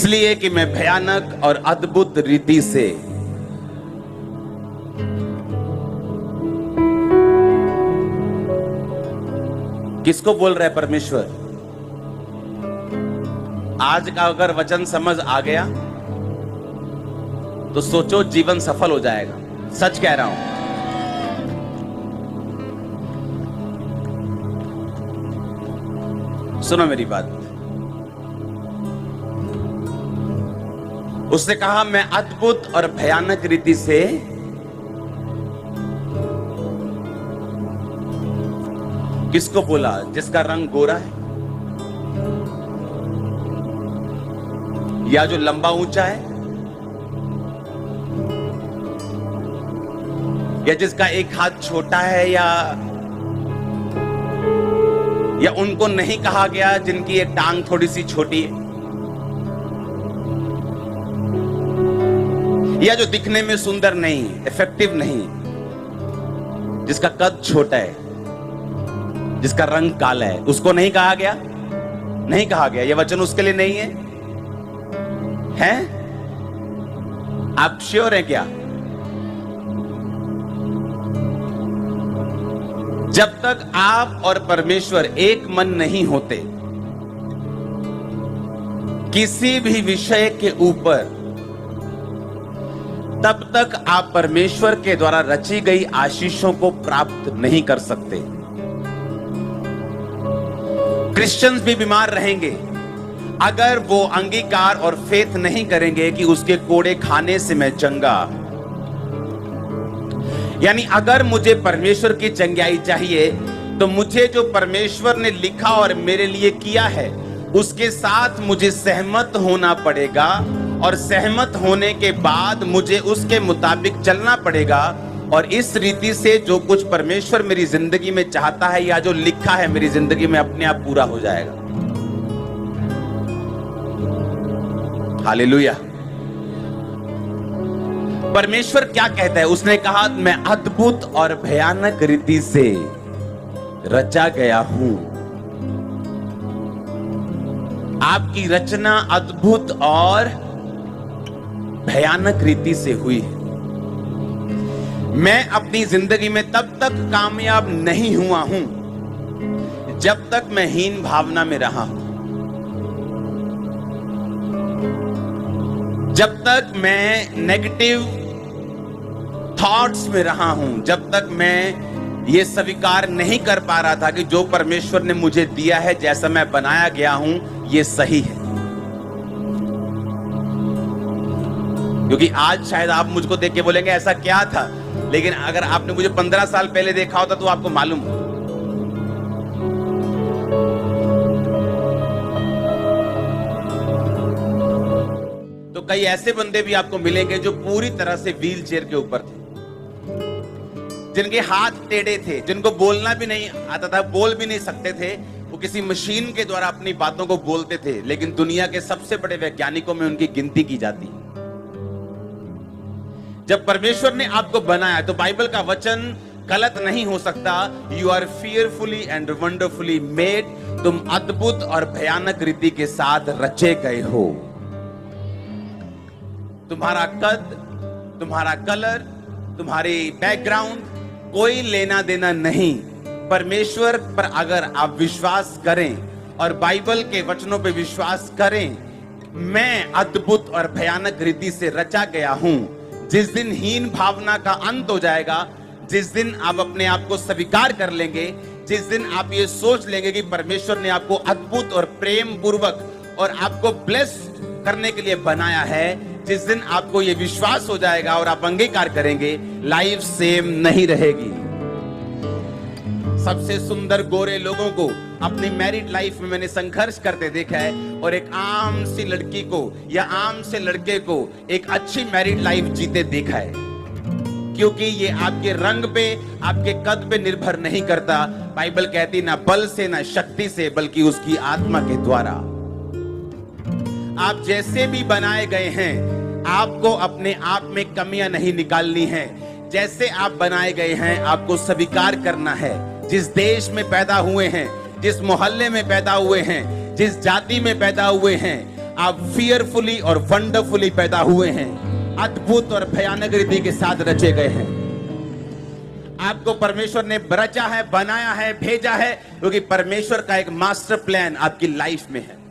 इसलिए कि मैं भयानक और अद्भुत रीति से किसको बोल रहा है परमेश्वर? आज का अगर वचन समझ आ गया तो सोचो जीवन सफल हो जाएगा। सच कह रहा हूं। सुनो मेरी बात। उसने कहा मैं अद्भुत और भयानक रीति से किसको बोला? जिसका रंग गोरा है या जो लंबा ऊंचा है या जिसका एक हाथ छोटा है या उनको नहीं कहा गया जिनकी एक टांग थोड़ी सी छोटी है, या जो दिखने में सुंदर नहीं, इफेक्टिव नहीं, जिसका कद छोटा है, जिसका रंग काला है, उसको नहीं कहा गया? नहीं कहा गया। यह वचन उसके लिए नहीं है? हैं? आप श्योर हैं क्या? जब तक आप और परमेश्वर एक मन नहीं होते किसी भी विषय के ऊपर, तब तक आप परमेश्वर के द्वारा रची गई आशीषों को प्राप्त नहीं कर सकते। क्रिश्चियंस भी बीमार रहेंगे अगर वो अंगीकार और फेथ नहीं करेंगे कि उसके कोड़े खाने से मैं चंगा। यानी अगर मुझे परमेश्वर की चंगाई चाहिए तो मुझे जो परमेश्वर ने लिखा और मेरे लिए किया है उसके साथ मुझे सहमत होना पड़ेगा, और सहमत होने के बाद मुझे उसके मुताबिक चलना पड़ेगा। और इस रीति से जो कुछ परमेश्वर मेरी जिंदगी में चाहता है या जो लिखा है मेरी जिंदगी में अपने आप पूरा हो जाएगा। हालेलुया। परमेश्वर क्या कहता है? उसने कहा मैं अद्भुत और भयानक रीति से रचा गया हूं। आपकी रचना अद्भुत और भयानक रीति से हुई है। मैं अपनी जिंदगी में तब तक कामयाब नहीं हुआ हूं जब तक मैं हीन भावना में रहा हूं, जब तक मैं नेगेटिव थॉट्स में रहा हूं, जब तक मैं ये स्वीकार नहीं कर पा रहा था कि जो परमेश्वर ने मुझे दिया है, जैसा मैं बनाया गया हूं, ये सही है। क्योंकि आज शायद आप मुझको देख के बोलेंगे ऐसा क्या था, लेकिन अगर आपने मुझे 15 साल पहले देखा होता तो आपको मालूम हो। तो कई ऐसे बंदे भी आपको मिलेंगे जो पूरी तरह से व्हील चेयर के ऊपर थे, जिनके हाथ टेढ़े थे, जिनको बोलना भी नहीं आता था, बोल भी नहीं सकते थे। वो किसी मशीन के द्वारा अपनी बातों को बोलते थे, लेकिन दुनिया के सबसे बड़े वैज्ञानिकों में उनकी गिनती की जाती है। जब परमेश्वर ने आपको बनाया तो बाइबल का वचन गलत नहीं हो सकता। You are fearfully and wonderfully made। तुम अद्भुत और भयानक रीति के साथ रचे गए हो। तुम्हारा कद, तुम्हारा कलर, तुम्हारी बैकग्राउंड कोई लेना देना नहीं। परमेश्वर पर अगर आप विश्वास करें और बाइबल के वचनों पर विश्वास करें, मैं अद्भुत और भयानक रीति से रचा गया हूं। जिस दिन हीन भावना का अंत हो जाएगा, जिस दिन आप अपने आप को स्वीकार कर लेंगे, जिस दिन आप ये सोच लेंगे कि परमेश्वर ने आपको अद्भुत और प्रेम पूर्वक और आपको ब्लेस करने के लिए बनाया है, जिस दिन आपको ये विश्वास हो जाएगा और आप अंगीकार करेंगे, लाइफ सेम नहीं रहेगी। सबसे सुंदर गोरे लोगों को अपनी मैरिड लाइफ में मैंने संघर्ष करते देखा है, और एक आम सी लड़की को या आम से लड़के को एक अच्छी मैरिड लाइफ जीते देखा है। क्योंकि ये आपके रंग पे, आपके कद पे निर्भर नहीं करता। बाइबल कहती ना बल से ना शक्ति से, बल्कि उसकी आत्मा के द्वारा। आप जैसे भी बनाए गए हैं, आपको अपने आप में कमियां नहीं निकालनी है। जैसे आप बनाए गए हैं आपको स्वीकार करना है। जिस देश में पैदा हुए हैं, जिस मोहल्ले में पैदा हुए हैं, जिस जाति में पैदा हुए हैं, आप fearfully और wonderfully पैदा हुए हैं, अद्भुत और भयानक रीति के साथ रचे गए हैं। आपको परमेश्वर ने रचा है, बनाया है, भेजा है, क्योंकि परमेश्वर का एक मास्टर प्लान आपकी लाइफ में है।